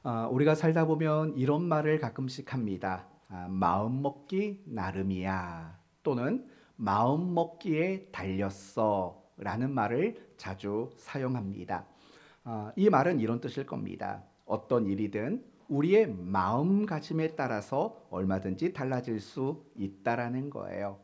우리가 살다 보면 이런 말을 가끔씩 합니다. 마음 먹기 나름이야. 또는 마음 먹기에 달렸어. 라는 말을 자주 사용합니다. 이 말은 이런 뜻일 겁니다. 어떤 일이든 우리의 마음가짐에 따라서 얼마든지 달라질 수 있다라는 거예요.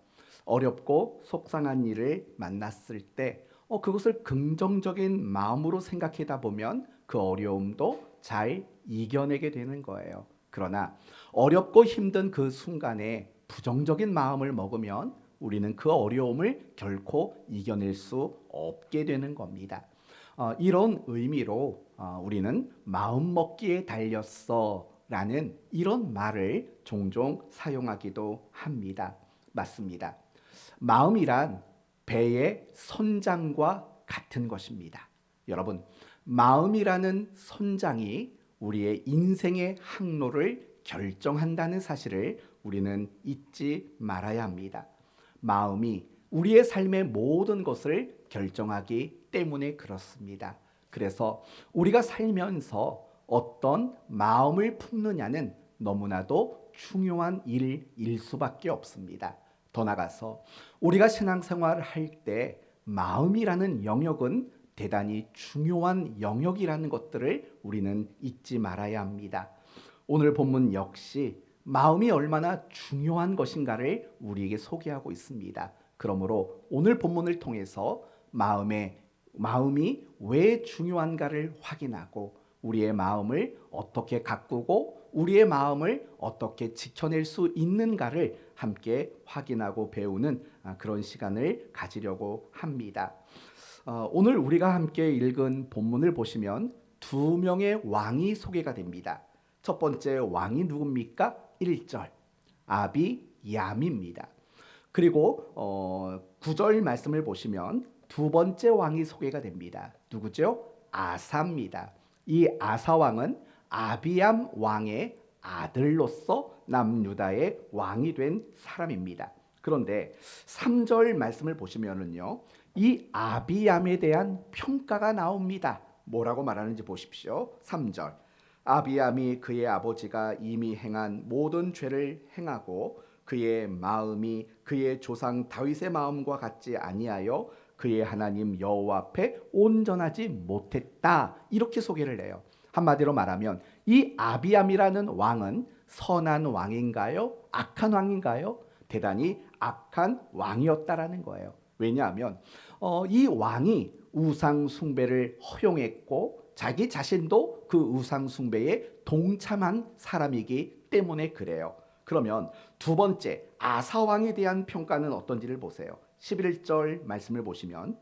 어렵고 속상한 일을 만났을 때 그것을 긍정적인 마음으로 생각하다 보면 그 어려움도 잘 이겨내게 되는 거예요. 그러나 어렵고 힘든 그 순간에 부정적인 마음을 먹으면 우리는 그 어려움을 결코 이겨낼 수 없게 되는 겁니다. 이런 의미로 우리는 마음 먹기에 달렸어 라는 이런 말을 종종 사용하기도 합니다. 맞습니다. 마음이란 배의 선장과 같은 것입니다. 여러분, 마음이라는 선장이 우리의 인생의 항로를 결정한다는 사실을 우리는 잊지 말아야 합니다. 마음이 우리의 삶의 모든 것을 결정하기 때문에 그렇습니다. 그래서 우리가 살면서 어떤 마음을 품느냐는 너무나도 중요한 일일 수밖에 없습니다. 더 나아가서 우리가 신앙생활을 할 때 마음이라는 영역은 대단히 중요한 영역이라는 것들을 우리는 잊지 말아야 합니다. 오늘 본문 역시 마음이 얼마나 중요한 것인가를 우리에게 소개하고 있습니다. 그러므로 오늘 본문을 통해서 마음이 왜 중요한가를 확인하고 우리의 마음을 어떻게 가꾸고 우리의 마음을 어떻게 지켜낼 수 있는가를 함께 확인하고 배우는 그런 시간을 가지려고 합니다. 오늘 우리가 함께 읽은 본문을 보시면 두 명의 왕이 소개가 됩니다. 첫 번째 왕이 누굽니까? 1절 아비얌입니다. 그리고 9절 말씀을 보시면 두 번째 왕이 소개가 됩니다. 누구죠? 아사입니다. 이 아사 왕은 아비얌 왕의 아들로서 남유다의 왕이 된 사람입니다. 그런데 3절 말씀을 보시면은요, 이 아비얌에 대한 평가가 나옵니다. 뭐라고 말하는지 보십시오. 3절 아비암이 그의 아버지가 이미 행한 모든 죄를 행하고 그의 마음이 그의 조상 다윗의 마음과 같지 아니하여 그의 하나님 여호와 앞에 온전하지 못했다. 이렇게 소개를 해요. 한마디로 말하면 이 아비암이라는 왕은 선한 왕인가요? 악한 왕인가요? 대단히 악한 왕이었다라는 거예요. 왜냐하면 이 왕이 우상 숭배를 허용했고 자기 자신도 그 우상 숭배에 동참한 사람이기 때문에 그래요. 그러면 두 번째 아사 왕에 대한 평가는 어떤지를 보세요. 11절 말씀을 보시면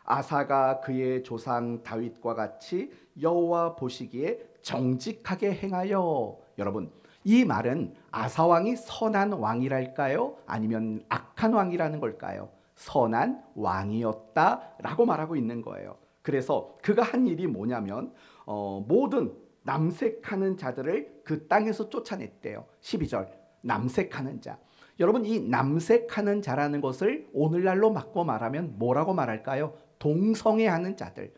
아사가 그의 조상 다윗과 같이 여호와 보시기에 정직하게 행하여. 여러분, 이 말은 아사 왕이 선한 왕이랄까요? 아니면 악한 왕이라는 걸까요? 선한 왕이었다라고 말하고 있는 거예요. 그래서 그가 한 일이 뭐냐면 모든 남색하는 자들을 그 땅에서 쫓아냈대요. 12절 남색하는 자. 여러분, 이 남색하는 자라는 것을 오늘날로 바꿔 말하면 뭐라고 말할까요? 동성애하는 자들.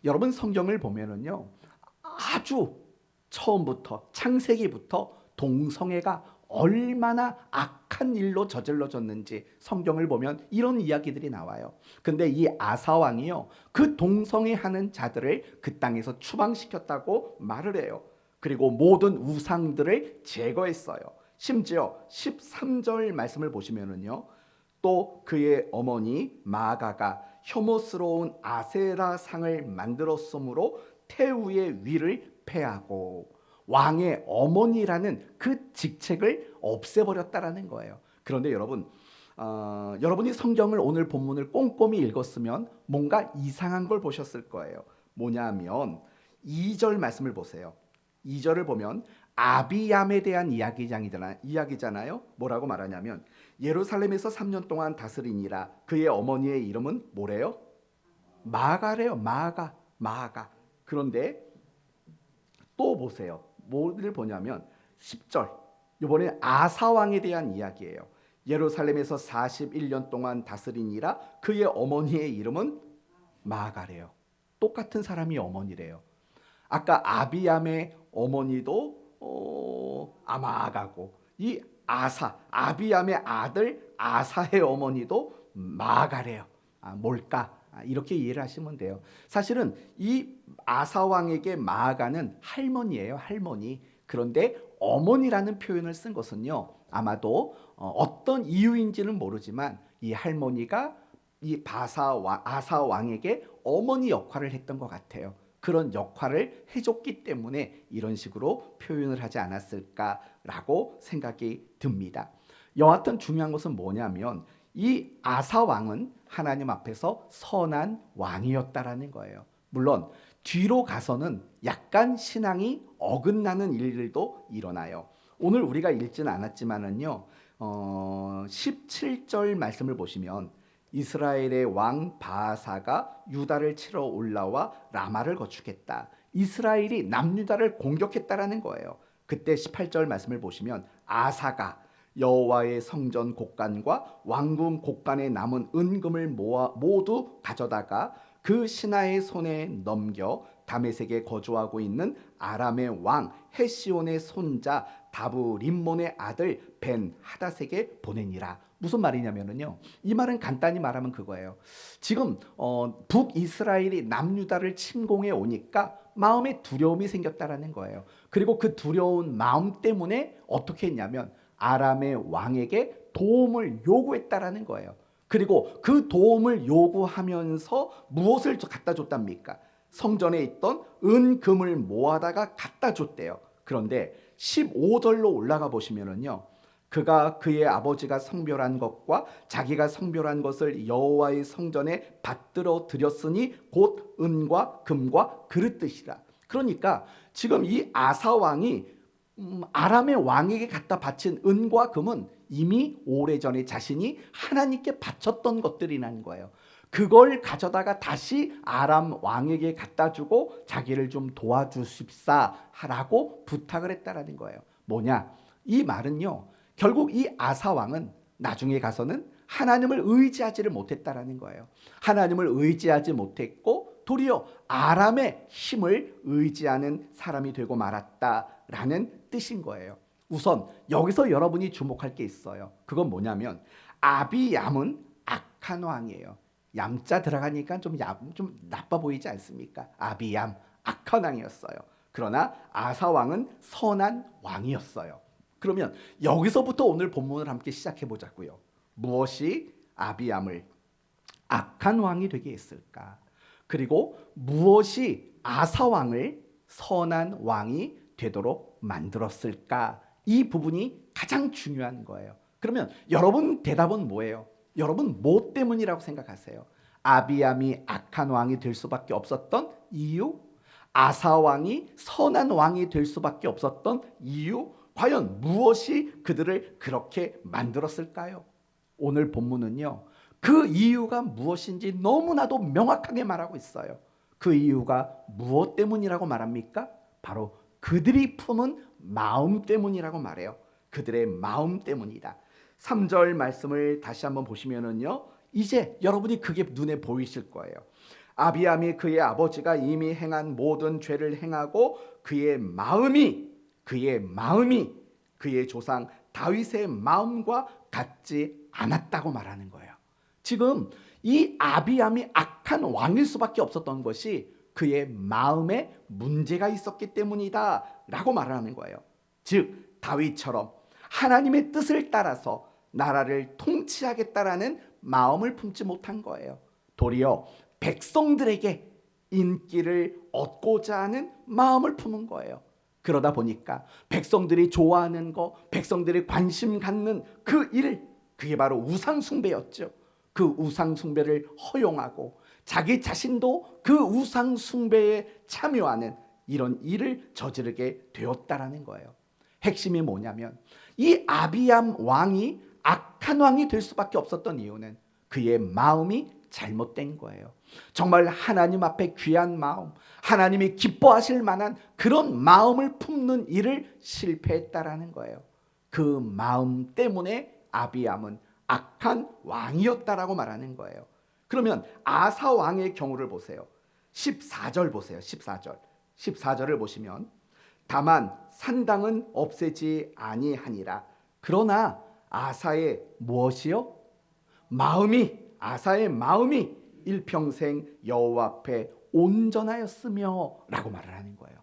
여러분, 성경을 보면은요, 아주 처음부터 창세기부터 동성애가 얼마나 악한 일로 저질러졌는지 성경을 보면 이런 이야기들이 나와요. 근데 이 아사 왕이요, 그 동성애하는 자들을 그 땅에서 추방시켰다고 말을 해요. 그리고 모든 우상들을 제거했어요. 심지어 13절 말씀을 보시면은요, 또 그의 어머니 마아가가 혐오스러운 아세라 상을 만들었으므로 태우의 위를 패하고 왕의 어머니라는 그 직책을 없애버렸다라는 거예요. 그런데 여러분, 여러분이 성경을 오늘 본문을 꼼꼼히 읽었으면 뭔가 이상한 걸 보셨을 거예요. 뭐냐면 2절 말씀을 보세요. 2절을 보면 아비얌에 대한 이야기잖아요. 뭐라고 말하냐면 예루살렘에서 3년 동안 다스리니라. 그의 어머니의 이름은 뭐래요? 마아가래요. 마아가. 그런데 또 보세요. 뭐를 보냐면 10절. 이번에 아사 왕에 대한 이야기예요. 예루살렘에서 41년 동안 다스리니라. 그의 어머니의 이름은 마아가래요. 똑같은 사람이 어머니래요. 아까 아비암의 어머니도 아마아가고, 이 아비암의 아들 아사의 어머니도 마아가래요. 뭘까? 이렇게 이해를 하시면 돼요. 사실은 이 아사 왕에게 마아가는 할머니예요, 할머니. 그런데 어머니라는 표현을 쓴 것은요, 아마도 어떤 이유인지는 모르지만 이 할머니가 이 아사 왕에게 어머니 역할을 했던 것 같아요. 그런 역할을 해줬기 때문에 이런 식으로 표현을 하지 않았을까라고 생각이 듭니다. 여하튼 중요한 것은 뭐냐면 이 아사 왕은 하나님 앞에서 선한 왕이었다라는 거예요. 물론 뒤로 가서는 약간 신앙이 어긋나는 일들도 일어나요. 오늘 우리가 읽지는 않았지만은요, 17절 말씀을 보시면 이스라엘의 왕 바아사가 유다를 치러 올라와 라마를 거축했다. 이스라엘이 남유다를 공격했다라는 거예요. 그때 18절 말씀을 보시면 아사가 여호와의 성전 곡간과 왕궁 곡간에 남은 은금을 모두 가져다가 그 신하의 손에 넘겨 다메섹에 거주하고 있는 아람의 왕 헤시온의 손자 다브림몬의 아들 벤 하닷에게 보내니라. 무슨 말이냐면요, 이 말은 간단히 말하면 그거예요. 지금 북이스라엘이 남유다를 침공해 오니까 마음에 두려움이 생겼다라는 거예요. 그리고 그 두려운 마음 때문에 어떻게 했냐면 아람의 왕에게 도움을 요구했다라는 거예요. 그리고 그 도움을 요구하면서 무엇을 갖다 줬답니까? 성전에 있던 은금을 모아다가 갖다 줬대요. 그런데 15절로 올라가 보시면은요, 그가 그의 아버지가 성별한 것과 자기가 성별한 것을 여호와의 성전에 받들어 드렸으니 곧 은과 금과 그릇듯이라. 그러니까 지금 이 아사 왕이 아람의 왕에게 갖다 바친 은과 금은 이미 오래전에 자신이 하나님께 바쳤던 것들이라는 거예요. 그걸 가져다가 다시 아람 왕에게 갖다 주고 자기를 좀 도와주십사라고 부탁을 했다라는 거예요. 뭐냐? 이 말은요, 결국 이 아사 왕은 나중에 가서는 하나님을 의지하지를 못했다라는 거예요. 하나님을 의지하지 못했고 도리어 아람의 힘을 의지하는 사람이 되고 말았다라는 뜻인 거예요. 우선 여기서 여러분이 주목할 게 있어요. 그건 뭐냐면 아비얌은 악한 왕이에요. 얌자 들어가니까 좀 나빠 보이지 않습니까? 아비얌, 악한 왕이었어요. 그러나 아사 왕은 선한 왕이었어요. 그러면 여기서부터 오늘 본문을 함께 시작해 보자고요. 무엇이 아비암을 악한 왕이 되게 했을까? 그리고 무엇이 아사 왕을 선한 왕이 되도록 만들었을까? 이 부분이 가장 중요한 거예요. 그러면 여러분 대답은 뭐예요? 여러분 뭐 때문이라고 생각하세요? 아비암이 악한 왕이 될 수밖에 없었던 이유? 아사 왕이 선한 왕이 될 수밖에 없었던 이유? 과연 무엇이 그들을 그렇게 만들었을까요? 오늘 본문은요, 그 이유가 무엇인지 너무나도 명확하게 말하고 있어요. 그 이유가 무엇 때문이라고 말합니까? 바로 그들이 품은 마음 때문이라고 말해요. 그들의 마음 때문이다. 3절 말씀을 다시 한번 보시면은요, 이제 여러분이 그게 눈에 보이실 거예요. 아비암이 그의 아버지가 이미 행한 모든 죄를 행하고 그의 마음이 그의 조상 다윗의 마음과 같지 않았다고 말하는 거예요. 지금 이 아비암이 악한 왕일 수밖에 없었던 것이 그의 마음에 문제가 있었기 때문이다 라고 말하는 거예요. 즉 다윗처럼 하나님의 뜻을 따라서 나라를 통치하겠다라는 마음을 품지 못한 거예요. 도리어 백성들에게 인기를 얻고자 하는 마음을 품은 거예요. 그러다 보니까 백성들이 좋아하는 거, 백성들이 관심 갖는 그 일, 그게 바로 우상숭배였죠. 그 우상숭배를 허용하고 자기 자신도 그 우상숭배에 참여하는 이런 일을 저지르게 되었다라는 거예요. 핵심이 뭐냐면 이 아비암 왕이 악한 왕이 될 수밖에 없었던 이유는 그의 마음이 잘못된 거예요. 정말 하나님 앞에 귀한 마음, 하나님이 기뻐하실 만한 그런 마음을 품는 일을 실패했다라는 거예요. 그 마음 때문에 아비암은 악한 왕이었다라고 말하는 거예요. 그러면 아사 왕의 경우를 보세요. 14절 보세요. 14절을 보시면 다만 산당은 없애지 아니하니라. 그러나 아사의 무엇이요? 아사의 마음이 일평생 여호와 앞에 온전하였으며 라고 말을 하는 거예요.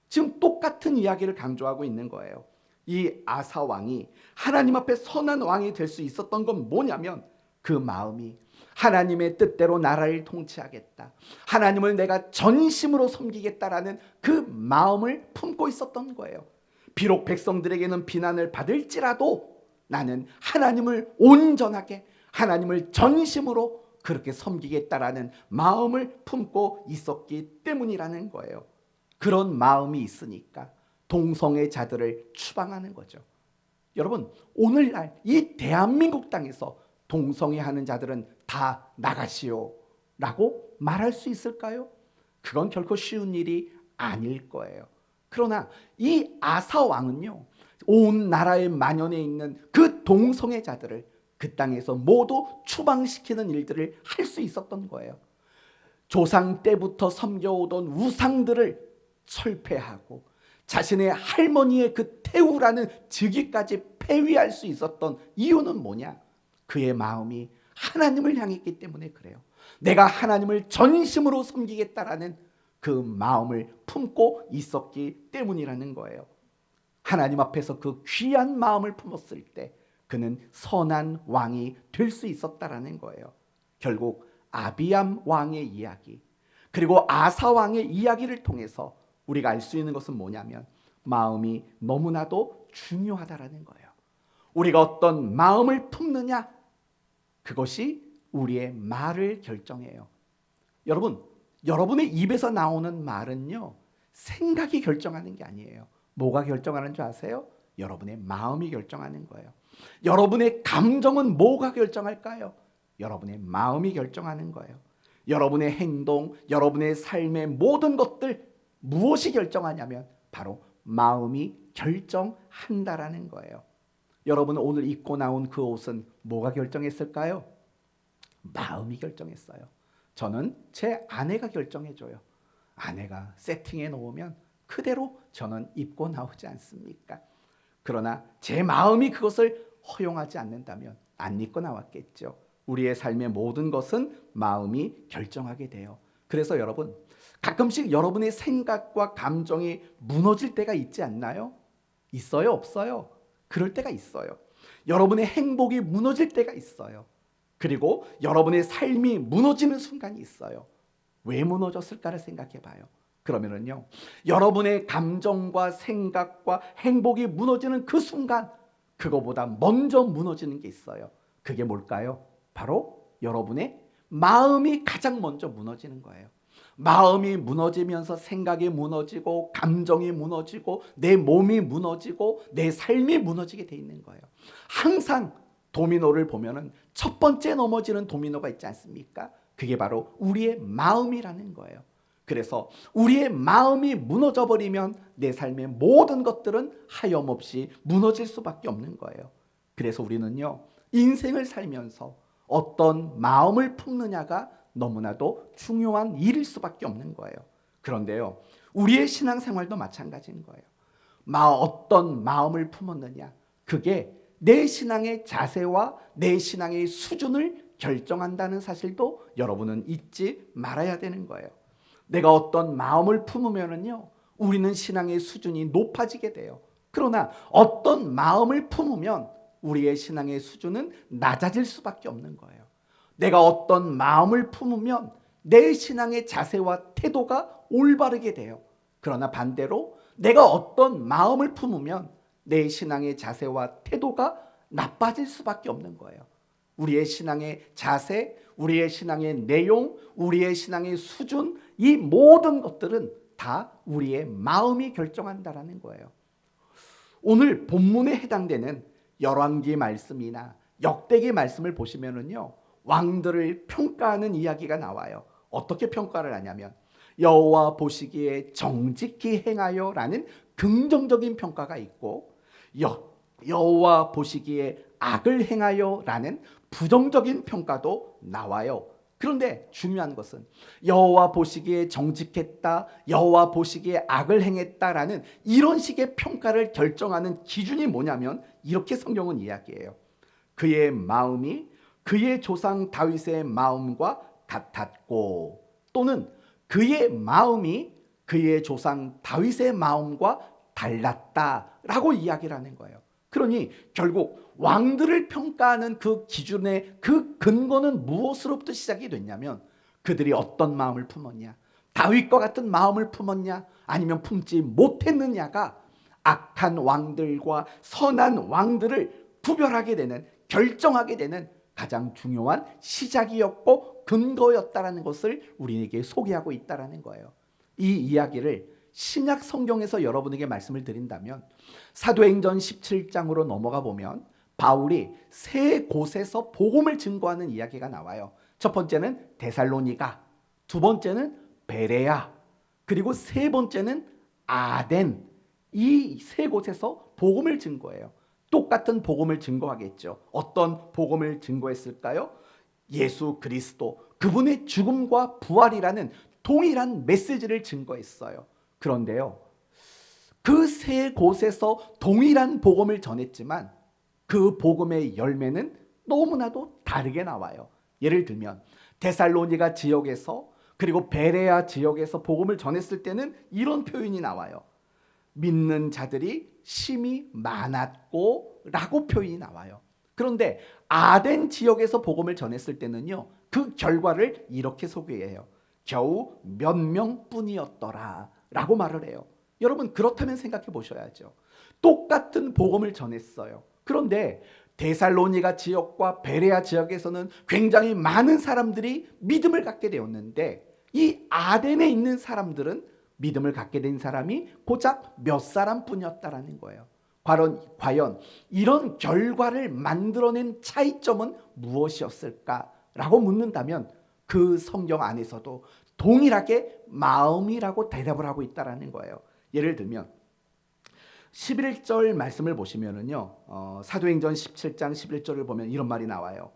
지금 똑같은 이야기를 강조하고 있는 거예요. 이 아사 왕이 하나님 앞에 선한 왕이 될 수 있었던 건 뭐냐면 그 마음이 하나님의 뜻대로 나라를 통치하겠다, 하나님을 내가 전심으로 섬기겠다라는 그 마음을 품고 있었던 거예요. 비록 백성들에게는 비난을 받을지라도 나는 하나님을 온전하게, 하나님을 전심으로 그렇게 섬기겠다라는 마음을 품고 있었기 때문이라는 거예요. 그런 마음이 있으니까 동성애 자들을 추방하는 거죠. 여러분, 오늘날 이 대한민국 땅에서 동성애하는 자들은 다 나가시오 라고 말할 수 있을까요? 그건 결코 쉬운 일이 아닐 거예요. 그러나 이 아사 왕은요, 온 나라에 만연해 있는 그 동성애자들을 그 땅에서 모두 추방시키는 일들을 할 수 있었던 거예요. 조상 때부터 섬겨오던 우상들을 철폐하고 자신의 할머니의 그 태우라는 즉위까지 폐위할 수 있었던 이유는 뭐냐? 그의 마음이 하나님을 향했기 때문에 그래요. 내가 하나님을 전심으로 섬기겠다라는 그 마음을 품고 있었기 때문이라는 거예요. 하나님 앞에서 그 귀한 마음을 품었을 때 그는 선한 왕이 될 수 있었다라는 거예요. 결국 아비암 왕의 이야기, 그리고 아사 왕의 이야기를 통해서 우리가 알 수 있는 것은 뭐냐면 마음이 너무나도 중요하다라는 거예요. 우리가 어떤 마음을 품느냐, 그것이 우리의 말을 결정해요. 여러분, 여러분의 입에서 나오는 말은요, 생각이 결정하는 게 아니에요. 뭐가 결정하는 줄 아세요? 여러분의 마음이 결정하는 거예요. 여러분의 감정은 뭐가 결정할까요? 여러분의 마음이 결정하는 거예요. 여러분의 행동, 여러분의 삶의 모든 것들 무엇이 결정하냐면 바로 마음이 결정한다라는 거예요. 여러분, 오늘 입고 나온 그 옷은 뭐가 결정했을까요? 마음이 결정했어요. 저는 제 아내가 결정해줘요. 아내가 세팅해 놓으면 그대로 저는 입고 나오지 않습니까? 그러나 제 마음이 그것을 허용하지 않는다면 안 입고 나왔겠죠. 우리의 삶의 모든 것은 마음이 결정하게 돼요. 그래서 여러분, 가끔씩 여러분의 생각과 감정이 무너질 때가 있지 않나요? 있어요, 없어요? 그럴 때가 있어요. 여러분의 행복이 무너질 때가 있어요. 그리고 여러분의 삶이 무너지는 순간이 있어요. 왜 무너졌을까를 생각해 봐요. 그러면은요, 여러분의 감정과 생각과 행복이 무너지는 그 순간, 그거보다 먼저 무너지는 게 있어요. 그게 뭘까요? 바로 여러분의 마음이 가장 먼저 무너지는 거예요. 마음이 무너지면서 생각이 무너지고 감정이 무너지고 내 몸이 무너지고 내 삶이 무너지게 돼 있는 거예요. 항상 도미노를 보면은 첫 번째 넘어지는 도미노가 있지 않습니까? 그게 바로 우리의 마음이라는 거예요. 그래서 우리의 마음이 무너져 버리면 내 삶의 모든 것들은 하염없이 무너질 수밖에 없는 거예요. 그래서 우리는요, 인생을 살면서 어떤 마음을 품느냐가 너무나도 중요한 일일 수밖에 없는 거예요. 그런데요, 우리의 신앙생활도 마찬가지인 거예요. 어떤 마음을 품었느냐, 그게 내 신앙의 자세와 내 신앙의 수준을 결정한다는 사실도 여러분은 잊지 말아야 되는 거예요. 내가 어떤 마음을 품으면은요, 우리는 신앙의 수준이 높아지게 돼요. 그러나 어떤 마음을 품으면 우리의 신앙의 수준은 낮아질 수밖에 없는 거예요. 내가 어떤 마음을 품으면 내 신앙의 자세와 태도가 올바르게 돼요. 그러나 반대로 내가 어떤 마음을 품으면 내 신앙의 자세와 태도가 나빠질 수밖에 없는 거예요. 우리의 신앙의 자세, 우리의 신앙의 내용, 우리의 신앙의 수준, 이 모든 것들은 다 우리의 마음이 결정한다라는 거예요. 오늘 본문에 해당되는 열왕기 말씀이나 역대기 말씀을 보시면은요, 왕들을 평가하는 이야기가 나와요. 어떻게 평가를 하냐면 여호와 보시기에 정직히 행하여라는 긍정적인 평가가 있고, 여호와 보시기에 악을 행하여라는 부정적인 평가도 나와요. 그런데 중요한 것은 여호와 보시기에 정직했다, 여호와 보시기에 악을 행했다라는 이런 식의 평가를 결정하는 기준이 뭐냐면 이렇게 성경은 이야기해요. 그의 마음이 그의 조상 다윗의 마음과 같았고, 또는 그의 마음이 그의 조상 다윗의 마음과 달랐다라고 이야기를 하는 거예요. 그러니 결국 왕들을 평가하는 그 기준의 그 근거는 무엇으로부터 시작이 됐냐면 그들이 어떤 마음을 품었냐, 다윗과 같은 마음을 품었냐 아니면 품지 못했느냐가 악한 왕들과 선한 왕들을 구별하게 되는, 결정하게 되는 가장 중요한 시작이었고 근거였다라는 것을 우리에게 소개하고 있다라는 거예요. 이 이야기를 신약 성경에서 여러분에게 말씀을 드린다면 사도행전 17장으로 넘어가 보면 바울이 세 곳에서 복음을 증거하는 이야기가 나와요. 첫 번째는 데살로니가, 두 번째는 베레아, 그리고 세 번째는 아덴. 이 세 곳에서 복음을 증거해요. 똑같은 복음을 증거하겠죠. 어떤 복음을 증거했을까요? 예수 그리스도, 그분의 죽음과 부활이라는 동일한 메시지를 증거했어요. 그런데요, 그 세 곳에서 동일한 복음을 전했지만 그 복음의 열매는 너무나도 다르게 나와요. 예를 들면 데살로니가 지역에서 그리고 베레아 지역에서 복음을 전했을 때는 이런 표현이 나와요. 믿는 자들이 심히 많았고 라고 표현이 나와요. 그런데 아덴 지역에서 복음을 전했을 때는요, 그 결과를 이렇게 소개해요. 겨우 몇 명뿐이었더라 라고 말을 해요. 여러분, 그렇다면 생각해 보셔야죠. 똑같은 복음을 전했어요. 그런데 데살로니가 지역과 베레아 지역에서는 굉장히 많은 사람들이 믿음을 갖게 되었는데 이 아덴에 있는 사람들은 믿음을 갖게 된 사람이 고작 몇 사람뿐이었다라는 거예요. 과연 이런 결과를 만들어낸 차이점은 무엇이었을까라고 묻는다면 그 성경 안에서도 동일하게 마음이라고 대답을 하고 있다라는 거예요. 예를 들면 11절 말씀을 보시면은요, 사도행전 17장 11절을 보면 이런 말이 나와요.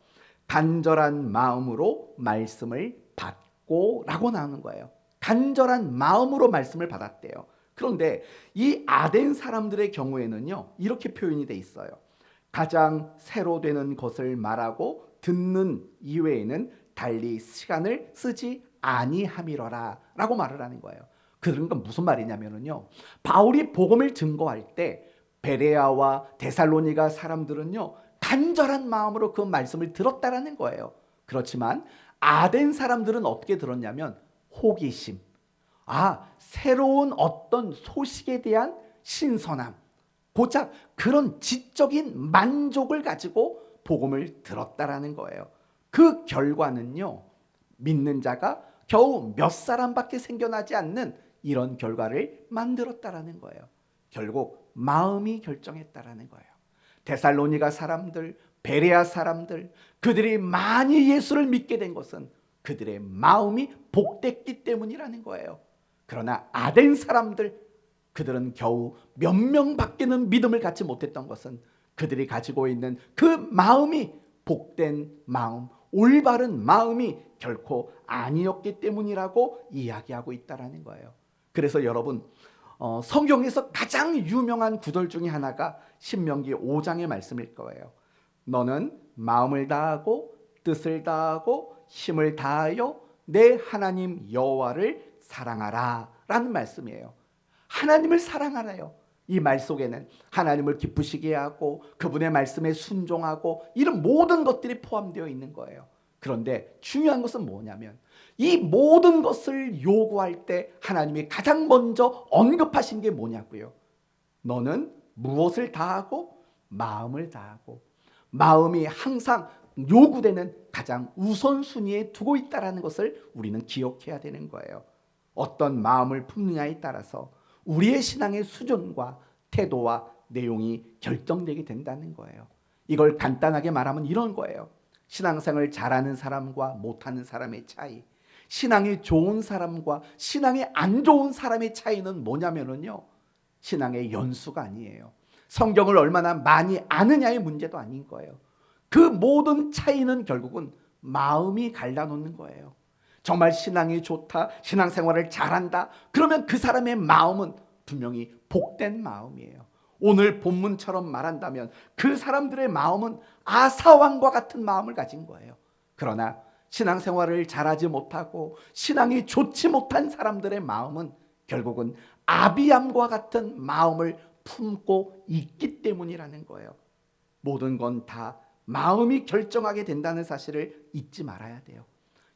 간절한 마음으로 말씀을 받고 라고 나오는 거예요. 간절한 마음으로 말씀을 받았대요. 그런데 이 아덴 사람들의 경우에는요, 이렇게 표현이 돼 있어요. 가장 새로 되는 것을 말하고 듣는 이외에는 달리 시간을 쓰지 아니함이러라 라고 말을 하는 거예요. 그런 건 무슨 말이냐면요, 바울이 복음을 증거할 때 베레아와 데살로니가 사람들은요 간절한 마음으로 그 말씀을 들었다라는 거예요. 그렇지만 아덴 사람들은 어떻게 들었냐면 호기심, 새로운 어떤 소식에 대한 신선함, 고작 그런 지적인 만족을 가지고 복음을 들었다라는 거예요. 그 결과는요, 믿는 자가 겨우 몇 사람밖에 생겨나지 않는 이런 결과를 만들었다라는 거예요. 결국 마음이 결정했다라는 거예요. 데살로니가 사람들, 베레아 사람들, 그들이 많이 예수를 믿게 된 것은 그들의 마음이 복됐기 때문이라는 거예요. 그러나 아덴 사람들, 그들은 겨우 몇 명밖에는 믿음을 갖지 못했던 것은 그들이 가지고 있는 그 마음이 복된 마음, 올바른 마음이 결코 아니었기 때문이라고 이야기하고 있다라는 거예요. 그래서 여러분, 성경에서 가장 유명한 구절 중에 하나가 신명기 5장의 말씀일 거예요. 너는 마음을 다하고 뜻을 다하고 힘을 다하여 내 하나님 여호와를 사랑하라 라는 말씀이에요. 하나님을 사랑하라요. 이 말 속에는 하나님을 기쁘시게 하고 그분의 말씀에 순종하고 이런 모든 것들이 포함되어 있는 거예요. 그런데 중요한 것은 뭐냐면 이 모든 것을 요구할 때 하나님이 가장 먼저 언급하신 게 뭐냐고요. 너는 무엇을 다하고 마음을 다하고, 마음이 항상 요구되는 가장 우선순위에 두고 있다는 것을 우리는 기억해야 되는 거예요. 어떤 마음을 품느냐에 따라서 우리의 신앙의 수준과 태도와 내용이 결정되게 된다는 거예요. 이걸 간단하게 말하면 이런 거예요. 신앙생활을 잘하는 사람과 못하는 사람의 차이, 신앙이 좋은 사람과 신앙이 안 좋은 사람의 차이는 뭐냐면요, 신앙의 연수가 아니에요. 성경을 얼마나 많이 아느냐의 문제도 아닌 거예요. 그 모든 차이는 결국은 마음이 갈라놓는 거예요. 정말 신앙이 좋다, 신앙생활을 잘한다, 그러면 그 사람의 마음은 분명히 복된 마음이에요. 오늘 본문처럼 말한다면 그 사람들의 마음은 아사왕과 같은 마음을 가진 거예요. 그러나 신앙생활을 잘하지 못하고 신앙이 좋지 못한 사람들의 마음은 결국은 아비암과 같은 마음을 품고 있기 때문이라는 거예요. 모든 건 다 마음이 결정하게 된다는 사실을 잊지 말아야 돼요.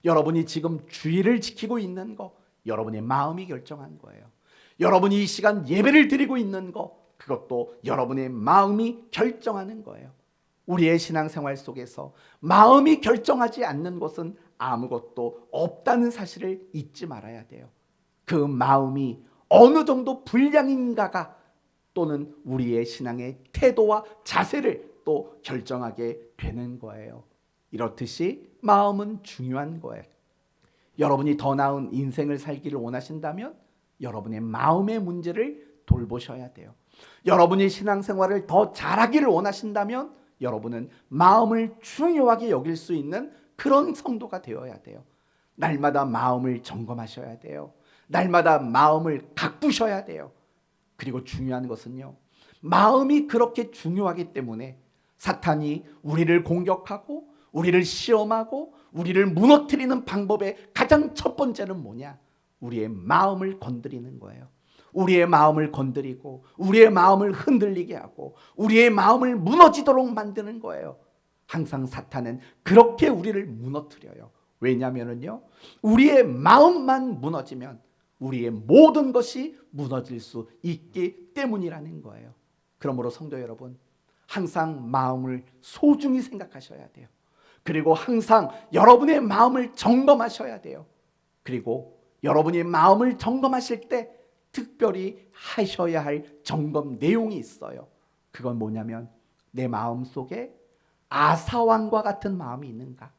여러분이 지금 주의를 지키고 있는 거, 여러분의 마음이 결정한 거예요. 여러분이 이 시간 예배를 드리고 있는 거, 그것도 여러분의 마음이 결정하는 거예요. 우리의 신앙생활 속에서 마음이 결정하지 않는 것은 아무것도 없다는 사실을 잊지 말아야 돼요. 그 마음이 어느 정도 분량인가가 또는 우리의 신앙의 태도와 자세를 또 결정하게 되는 거예요. 이렇듯이 마음은 중요한 거예요. 여러분이 더 나은 인생을 살기를 원하신다면 여러분의 마음의 문제를 돌보셔야 돼요. 여러분이 신앙생활을 더 잘하기를 원하신다면 여러분은 마음을 중요하게 여길 수 있는 그런 성도가 되어야 돼요. 날마다 마음을 점검하셔야 돼요. 날마다 마음을 가꾸셔야 돼요. 그리고 중요한 것은요, 마음이 그렇게 중요하기 때문에 사탄이 우리를 공격하고 우리를 시험하고 우리를 무너뜨리는 방법의 가장 첫 번째는 뭐냐? 우리의 마음을 건드리는 거예요. 우리의 마음을 건드리고 우리의 마음을 흔들리게 하고 우리의 마음을 무너지도록 만드는 거예요. 항상 사탄은 그렇게 우리를 무너뜨려요. 왜냐하면요, 우리의 마음만 무너지면 우리의 모든 것이 무너질 수 있기 때문이라는 거예요. 그러므로 성도 여러분, 항상 마음을 소중히 생각하셔야 돼요. 그리고 항상 여러분의 마음을 점검하셔야 돼요. 그리고 여러분이 마음을 점검하실 때 특별히 하셔야 할 점검 내용이 있어요. 그건 뭐냐면 내 마음 속에 아사왕과 같은 마음이 있는가?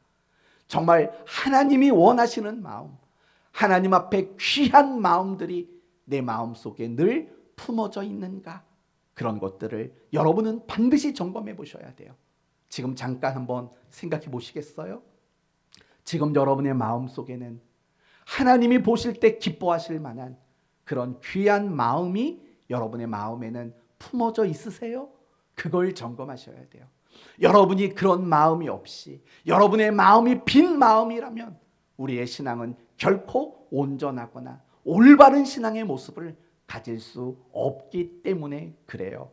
정말 하나님이 원하시는 마음, 하나님 앞에 귀한 마음들이 내 마음 속에 늘 품어져 있는가? 그런 것들을 여러분은 반드시 점검해 보셔야 돼요. 지금 잠깐 한번 생각해 보시겠어요? 지금 여러분의 마음 속에는 하나님이 보실 때 기뻐하실 만한 그런 귀한 마음이 여러분의 마음에는 품어져 있으세요? 그걸 점검하셔야 돼요. 여러분이 그런 마음이 없이 여러분의 마음이 빈 마음이라면 우리의 신앙은 결코 온전하거나 올바른 신앙의 모습을 가질 수 없기 때문에 그래요.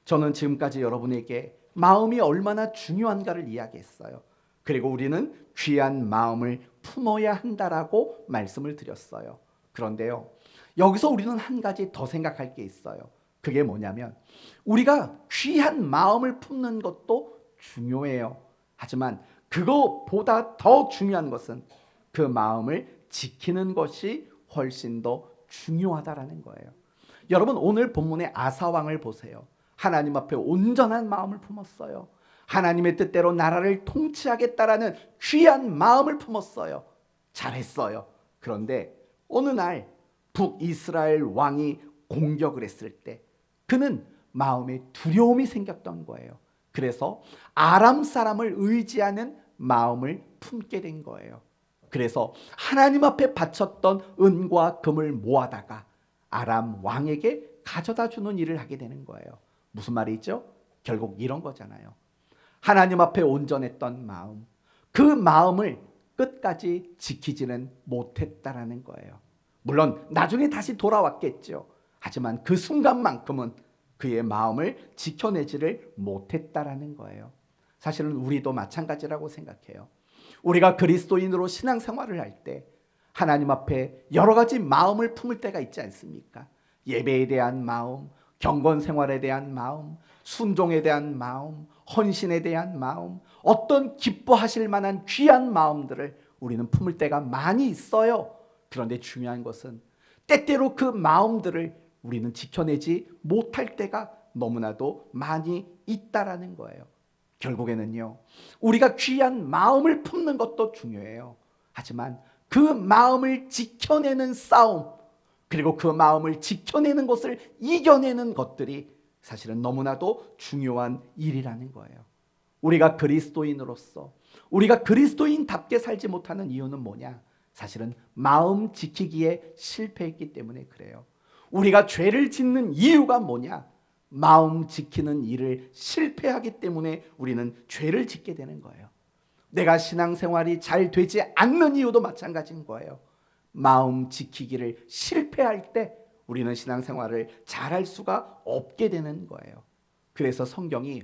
저는 지금까지 여러분에게 마음이 얼마나 중요한가를 이야기했어요. 그리고 우리는 귀한 마음을 품어야 한다라고 말씀을 드렸어요. 그런데요, 여기서 우리는 한 가지 더 생각할 게 있어요. 그게 뭐냐면 우리가 귀한 마음을 품는 것도 중요해요. 하지만 그거보다 더 중요한 것은 그 마음을 지키는 것이 훨씬 더 중요하다라는 거예요. 여러분, 오늘 본문의 아사왕을 보세요. 하나님 앞에 온전한 마음을 품었어요. 하나님의 뜻대로 나라를 통치하겠다라는 귀한 마음을 품었어요. 잘했어요. 그런데 어느 날 북이스라엘 왕이 공격을 했을 때 그는 마음에 두려움이 생겼던 거예요. 그래서 아람 사람을 의지하는 마음을 품게 된 거예요. 그래서 하나님 앞에 바쳤던 은과 금을 모아다가 아람 왕에게 가져다 주는 일을 하게 되는 거예요. 무슨 말이죠? 결국 이런 거잖아요. 하나님 앞에 온전했던 마음, 그 마음을 끝까지 지키지는 못했다라는 거예요. 물론 나중에 다시 돌아왔겠죠. 하지만 그 순간만큼은 그의 마음을 지켜내지를 못했다라는 거예요. 사실은 우리도 마찬가지라고 생각해요. 우리가 그리스도인으로 신앙생활을 할 때 하나님 앞에 여러 가지 마음을 품을 때가 있지 않습니까? 예배에 대한 마음, 경건 생활에 대한 마음, 순종에 대한 마음, 헌신에 대한 마음, 어떤 기뻐하실 만한 귀한 마음들을 우리는 품을 때가 많이 있어요. 그런데 중요한 것은 때때로 그 마음들을 우리는 지켜내지 못할 때가 너무나도 많이 있다라는 거예요. 결국에는요, 우리가 귀한 마음을 품는 것도 중요해요. 하지만 그 마음을 지켜내는 싸움, 그리고 그 마음을 지켜내는 것을 이겨내는 것들이 사실은 너무나도 중요한 일이라는 거예요. 우리가 그리스도인으로서 우리가 그리스도인답게 살지 못하는 이유는 뭐냐? 사실은 마음 지키기에 실패했기 때문에 그래요. 우리가 죄를 짓는 이유가 뭐냐? 마음 지키는 일을 실패하기 때문에 우리는 죄를 짓게 되는 거예요. 내가 신앙생활이 잘 되지 않는 이유도 마찬가지인 거예요. 마음 지키기를 실패할 때 우리는 신앙생활을 잘할 수가 없게 되는 거예요. 그래서 성경이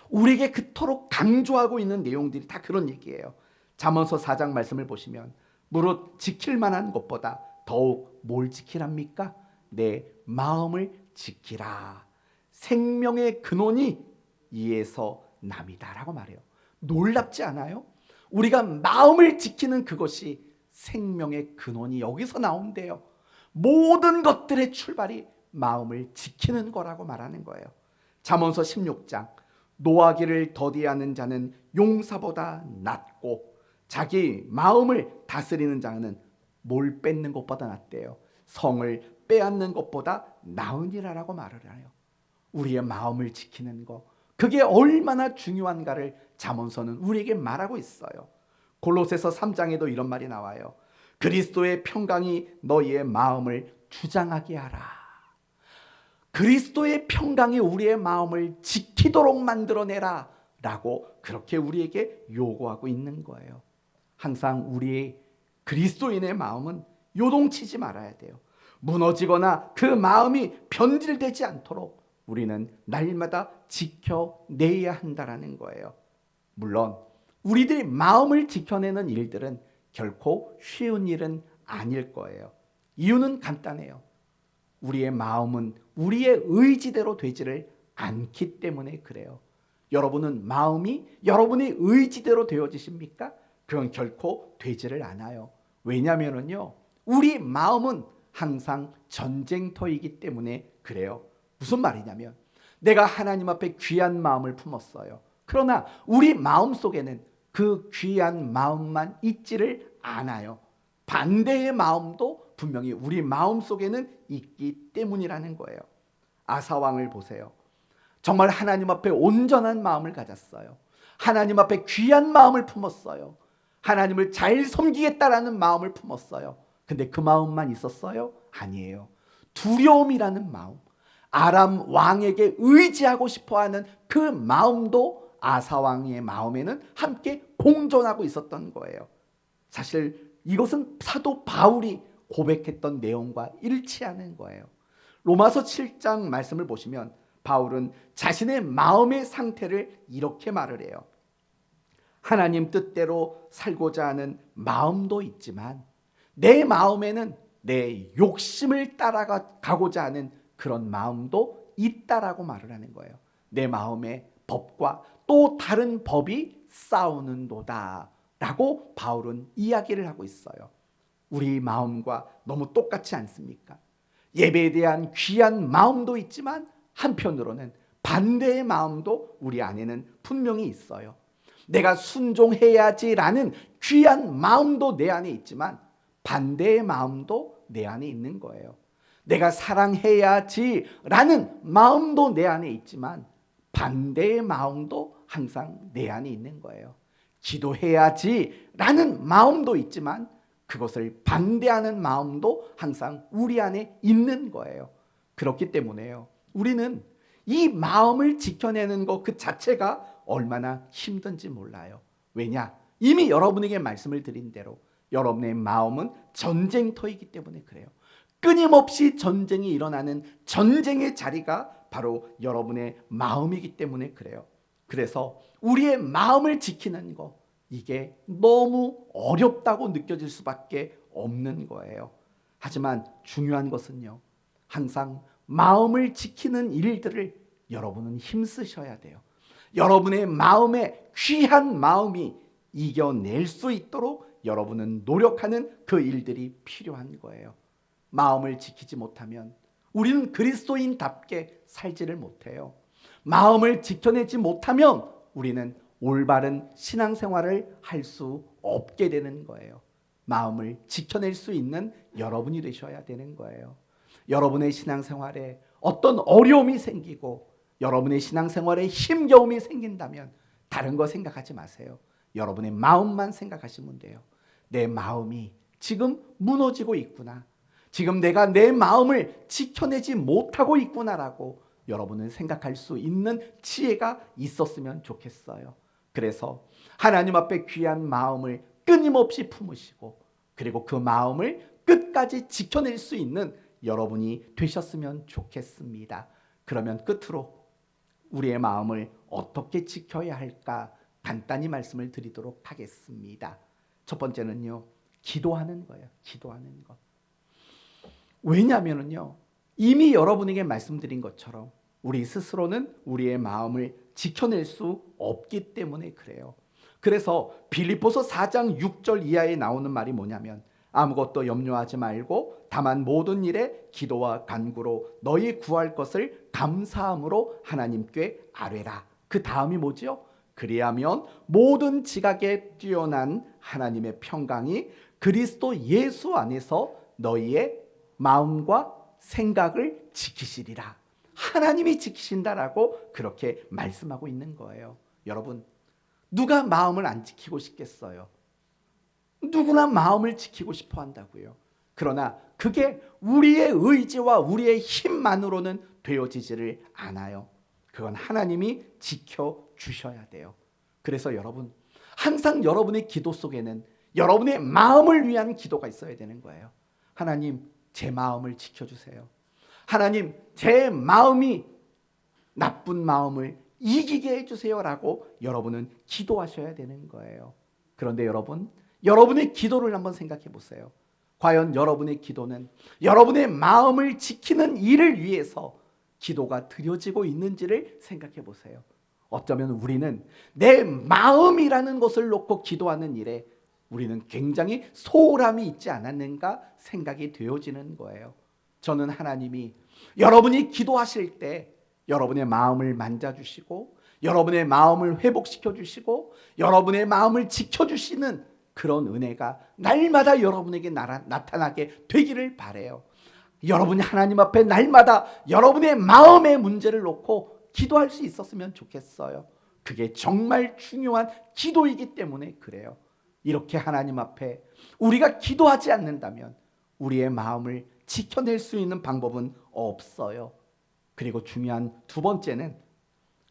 우리에게 그토록 강조하고 있는 내용들이 다 그런 얘기예요. 잠언서 4장 말씀을 보시면 무릇 지킬 만한 것보다 더욱 뭘 지키랍니까? 내 마음을 지키라. 생명의 근원이 이에서 남이다 라고 말해요. 놀랍지 않아요? 우리가 마음을 지키는 그것이 생명의 근원이 여기서 나온대요. 모든 것들의 출발이 마음을 지키는 거라고 말하는 거예요. 잠언서 16장 노하기를 더디하는 자는 용사보다 낫고 자기 마음을 다스리는 자는 뭘 뺏는 것보다 낫대요. 성을 빼앗는 것보다 나으니라라고 말을 해요. 우리의 마음을 지키는 것, 그게 얼마나 중요한가를 잠언서는 우리에게 말하고 있어요. 골로새서 3장에도 이런 말이 나와요. 그리스도의 평강이 너희의 마음을 주장하게 하라. 그리스도의 평강이 우리의 마음을 지키도록 만들어내라 라고 그렇게 우리에게 요구하고 있는 거예요. 항상 우리의 그리스도인의 마음은 요동치지 말아야 돼요. 무너지거나 그 마음이 변질되지 않도록 우리는 날마다 지켜내야 한다라는 거예요. 물론 우리들이 마음을 지켜내는 일들은 결코 쉬운 일은 아닐 거예요. 이유는 간단해요. 우리의 마음은 우리의 의지대로 되지를 않기 때문에 그래요. 여러분은 마음이 여러분의 의지대로 되어지십니까? 그건 결코 되지를 않아요. 왜냐하면요, 우리 마음은 항상 전쟁터이기 때문에 그래요. 무슨 말이냐면 내가 하나님 앞에 귀한 마음을 품었어요. 그러나 우리 마음 속에는 그 귀한 마음만 있지를 않아요. 반대의 마음도 분명히 우리 마음 속에는 있기 때문이라는 거예요. 아사왕을 보세요. 정말 하나님 앞에 온전한 마음을 가졌어요. 하나님 앞에 귀한 마음을 품었어요. 하나님을 잘 섬기겠다라는 마음을 품었어요. 근데 그 마음만 있었어요? 아니에요. 두려움이라는 마음, 아람 왕에게 의지하고 싶어하는 그 마음도 아사왕의 마음에는 함께 공존하고 있었던 거예요. 사실 이것은 사도 바울이 고백했던 내용과 일치하는 거예요. 로마서 7장 말씀을 보시면 바울은 자신의 마음의 상태를 이렇게 말을 해요. 하나님 뜻대로 살고자 하는 마음도 있지만 내 마음에는 내 욕심을 따라가고자 하는 그런 마음도 있다라고 말을 하는 거예요. 내 마음의 법과 또 다른 법이 싸우는도다 라고 바울은 이야기를 하고 있어요. 우리 마음과 너무 똑같지 않습니까? 예배에 대한 귀한 마음도 있지만 한편으로는 반대의 마음도 우리 안에는 분명히 있어요. 내가 순종해야지라는 귀한 마음도 내 안에 있지만 반대의 마음도 내 안에 있는 거예요. 내가 사랑해야지라는 마음도 내 안에 있지만 반대의 마음도 항상 내 안에 있는 거예요. 기도해야지라는 마음도 있지만 그것을 반대하는 마음도 항상 우리 안에 있는 거예요. 그렇기 때문에요, 우리는 이 마음을 지켜내는 것 그 자체가 얼마나 힘든지 몰라요. 왜냐? 이미 여러분에게 말씀을 드린 대로 여러분의 마음은 전쟁터이기 때문에 그래요. 끊임없이 전쟁이 일어나는 전쟁의 자리가 바로 여러분의 마음이기 때문에 그래요. 그래서 우리의 마음을 지키는 거, 이게 너무 어렵다고 느껴질 수밖에 없는 거예요. 하지만 중요한 것은요, 항상 마음을 지키는 일들을 여러분은 힘쓰셔야 돼요. 여러분의 마음에 귀한 마음이 이겨낼 수 있도록 여러분은 노력하는 그 일들이 필요한 거예요. 마음을 지키지 못하면 우리는 그리스도인답게 살지를 못해요. 마음을 지켜내지 못하면 우리는 올바른 신앙생활을 할 수 없게 되는 거예요. 마음을 지켜낼 수 있는 여러분이 되셔야 되는 거예요. 여러분의 신앙생활에 어떤 어려움이 생기고 여러분의 신앙생활에 힘겨움이 생긴다면 다른 거 생각하지 마세요. 여러분의 마음만 생각하시면 돼요. 내 마음이 지금 무너지고 있구나. 지금 내가 내 마음을 지켜내지 못하고 있구나라고 여러분은 생각할 수 있는 지혜가 있었으면 좋겠어요. 그래서 하나님 앞에 귀한 마음을 끊임없이 품으시고 그리고 그 마음을 끝까지 지켜낼 수 있는 여러분이 되셨으면 좋겠습니다. 그러면 끝으로 우리의 마음을 어떻게 지켜야 할까 간단히 말씀을 드리도록 하겠습니다. 첫 번째는요, 기도하는 거예요. 기도하는 것. 왜냐하면요, 이미 여러분에게 말씀드린 것처럼 우리 스스로는 우리의 마음을 지켜낼 수 없기 때문에 그래요. 그래서 빌립보서 4장 6절 이하에 나오는 말이 뭐냐면 아무것도 염려하지 말고 다만 모든 일에 기도와 간구로 너희 구할 것을 감사함으로 하나님께 아뢰라. 그 다음이 뭐지요? 그리하면 모든 지각에 뛰어난 하나님의 평강이 그리스도 예수 안에서 너희의 마음과 생각을 지키시리라. 하나님이 지키신다라고 그렇게 말씀하고 있는 거예요. 여러분, 누가 마음을 안 지키고 싶겠어요? 누구나 마음을 지키고 싶어 한다고요. 그러나 그게 우리의 의지와 우리의 힘만으로는 되어지지를 않아요. 그건 하나님이 지켜주셔야 돼요. 그래서 여러분, 항상 여러분의 기도 속에는 여러분의 마음을 위한 기도가 있어야 되는 거예요. 하나님, 제 마음을 지켜주세요. 하나님, 제 마음이 나쁜 마음을 이기게 해주세요라고 여러분은 기도하셔야 되는 거예요. 그런데 여러분, 여러분의 기도를 한번 생각해 보세요. 과연 여러분의 기도는 여러분의 마음을 지키는 일을 위해서 기도가 드려지고 있는지를 생각해 보세요. 어쩌면 우리는 내 마음이라는 것을 놓고 기도하는 일에 우리는 굉장히 소홀함이 있지 않았는가 생각이 되어지는 거예요. 저는 하나님이 여러분이 기도하실 때 여러분의 마음을 만져주시고 여러분의 마음을 회복시켜 주시고 여러분의 마음을 지켜주시는 그런 은혜가 날마다 여러분에게 나타나게 되기를 바라요. 여러분이 하나님 앞에 날마다 여러분의 마음의 문제를 놓고 기도할 수 있었으면 좋겠어요. 그게 정말 중요한 기도이기 때문에 그래요. 이렇게 하나님 앞에 우리가 기도하지 않는다면 우리의 마음을 지켜낼 수 있는 방법은 없어요. 그리고 중요한 두 번째는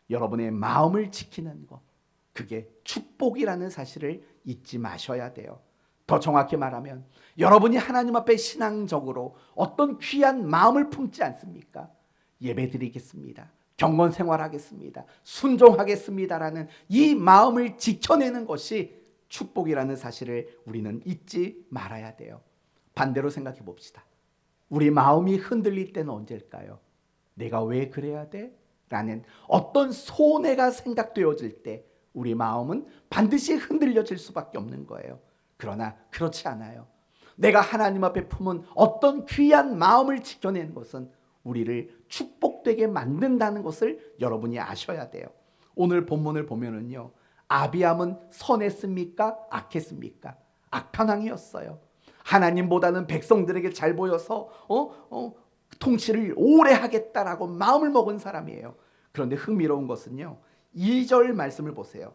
여러분의 마음을 지키는 것. 그게 축복이라는 사실을 잊지 마셔야 돼요. 더 정확히 말하면 여러분이 하나님 앞에 신앙적으로 어떤 귀한 마음을 품지 않습니까? 예배드리겠습니다. 경건 생활하겠습니다. 순종하겠습니다라는 이 마음을 지켜내는 것이 축복이라는 사실을 우리는 잊지 말아야 돼요. 반대로 생각해 봅시다. 우리 마음이 흔들릴 때는 언제일까요? 내가 왜 그래야 돼? 라는 어떤 손해가 생각되어질 때 우리 마음은 반드시 흔들려질 수밖에 없는 거예요. 그러나 그렇지 않아요. 내가 하나님 앞에 품은 어떤 귀한 마음을 지켜내는 것은 우리를 축복되게 만든다는 것을 여러분이 아셔야 돼요. 오늘 본문을 보면은요, 아비암은 선했습니까? 악했습니까? 악한 왕이었어요. 하나님보다는 백성들에게 잘 보여서 통치를 오래 하겠다라고 마음을 먹은 사람이에요. 그런데 흥미로운 것은요, 2절 말씀을 보세요.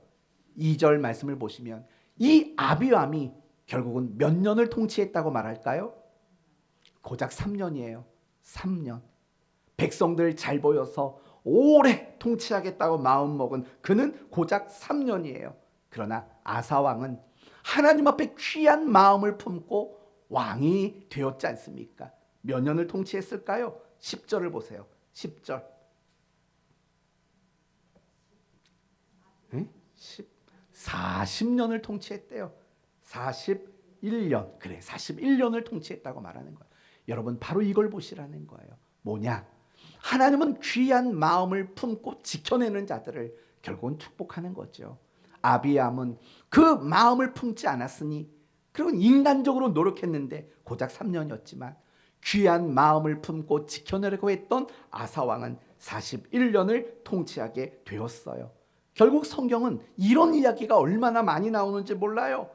2절 말씀을 보시면 이 아비암이 결국은 몇 년을 통치했다고 말할까요? 고작 3년이에요. 3년. 백성들 잘 보여서 오래 통치하겠다고 마음먹은 그는 고작 3년이에요. 그러나 아사왕은 하나님 앞에 귀한 마음을 품고 왕이 되었지 않습니까? 몇 년을 통치했을까요? 10절을 보세요. 10절. 40년을 통치했대요. 41년. 그래, 41년을 통치했다고 말하는 거예요. 여러분, 바로 이걸 보시라는 거예요. 뭐냐? 하나님은 귀한 마음을 품고 지켜내는 자들을 결국은 축복하는 거죠. 아비암은 그 마음을 품지 않았으니, 그리고 인간적으로 노력했는데 고작 3년이었지만 귀한 마음을 품고 지켜내려고 했던 아사왕은 41년을 통치하게 되었어요. 결국 성경은 이런 이야기가 얼마나 많이 나오는지 몰라요.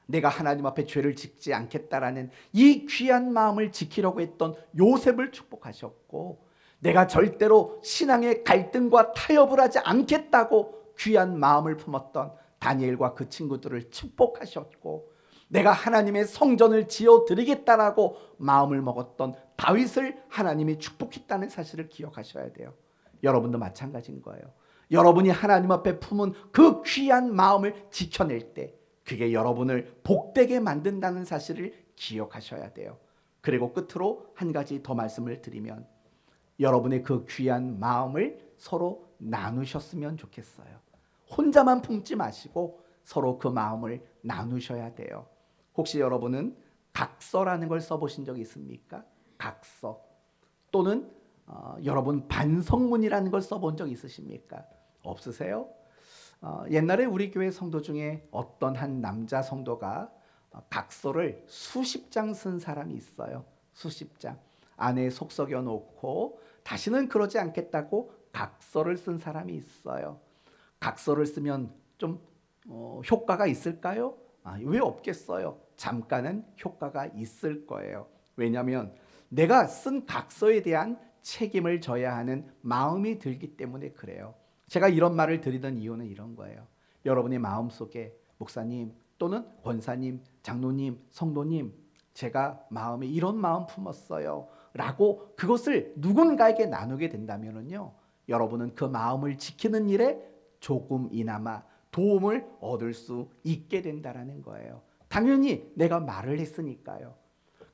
내가 하나님 앞에 죄를 짓지 않겠다라는 이 귀한 마음을 지키려고 했던 요셉을 축복하셨고, 내가 절대로 신앙의 갈등과 타협을 하지 않겠다고 귀한 마음을 품었던 다니엘과 그 친구들을 축복하셨고, 내가 하나님의 성전을 지어 드리겠다라고 마음을 먹었던 다윗을 하나님이 축복했다는 사실을 기억하셔야 돼요. 여러분도 마찬가지인 거예요. 여러분이 하나님 앞에 품은 그 귀한 마음을 지켜낼 때 그게 여러분을 복되게 만든다는 사실을 기억하셔야 돼요. 그리고 끝으로 한 가지 더 말씀을 드리면, 여러분의 그 귀한 마음을 서로 나누셨으면 좋겠어요. 혼자만 품지 마시고 서로 그 마음을 나누셔야 돼요. 혹시 여러분은 각서라는 걸 써보신 적 있습니까? 각서. 또는 여러분 반성문이라는 걸 써본 적 있으십니까? 없으세요? 옛날에 우리 교회 성도 중에 어떤 한 남자 성도가 각서를 수십 장 쓴 사람이 있어요. 수십 장. 안에 속 썩여 놓고 다시는 그러지 않겠다고 각서를 쓴 사람이 있어요. 각서를 쓰면 좀 효과가 있을까요? 왜 없겠어요? 잠깐은 효과가 있을 거예요. 왜냐하면 내가 쓴 각서에 대한 책임을 져야 하는 마음이 들기 때문에 그래요. 제가 이런 말을 드리던 이유는 이런 거예요. 여러분의 마음속에 목사님 또는 권사님, 장로님, 성도님, 제가 마음에 이런 마음 품었어요 라고 그것을 누군가에게 나누게 된다면요, 여러분은 그 마음을 지키는 일에 조금이나마 도움을 얻을 수 있게 된다는 거예요. 당연히 내가 말을 했으니까요.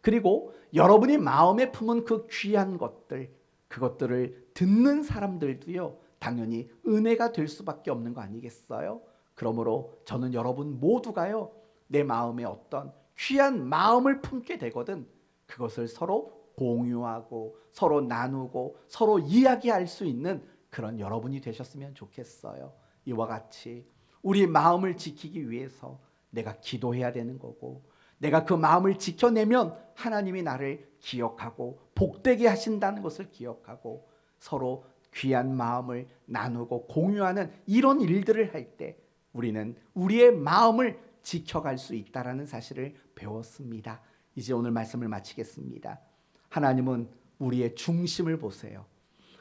그리고 여러분이 마음에 품은 그 귀한 것들, 그것들을 듣는 사람들도요, 당연히 은혜가 될 수밖에 없는 거 아니겠어요? 그러므로 저는 여러분 모두가요, 내 마음에 어떤 귀한 마음을 품게 되거든 그것을 서로 공유하고 서로 나누고 서로 이야기할 수 있는 그런 여러분이 되셨으면 좋겠어요. 이와 같이 우리 마음을 지키기 위해서 내가 기도해야 되는 거고, 내가 그 마음을 지켜내면 하나님이 나를 기억하고 복되게 하신다는 것을 기억하고 서로 귀한 마음을 나누고 공유하는 이런 일들을 할 때 우리는 우리의 마음을 지켜갈 수 있다는 사실을 배웠습니다. 이제 오늘 말씀을 마치겠습니다. 하나님은 우리의 중심을 보세요.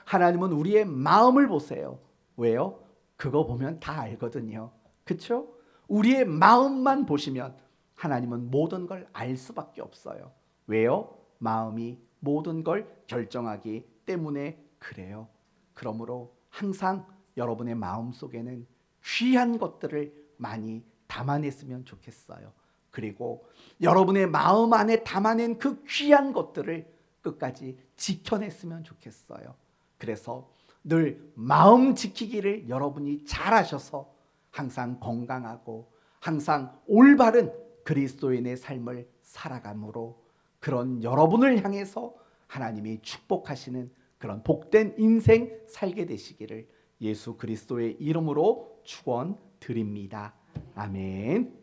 하나님은 우리의 마음을 보세요. 왜요? 그거 보면 다 알거든요. 그렇죠? 우리의 마음만 보시면 하나님은 모든 걸 알 수밖에 없어요. 왜요? 마음이 모든 걸 결정하기 때문에 그래요. 그러므로 항상 여러분의 마음속에는 귀한 것들을 많이 담아냈으면 좋겠어요. 그리고 여러분의 마음 안에 담아낸 그 귀한 것들을 끝까지 지켜냈으면 좋겠어요. 그래서 늘 마음 지키기를 여러분이 잘하셔서 항상 건강하고 항상 올바른 그리스도인의 삶을 살아감으로 그런 여러분을 향해서 하나님이 축복하시는 그런 복된 인생 살게 되시기를 예수 그리스도의 이름으로 축원드립니다. 아멘.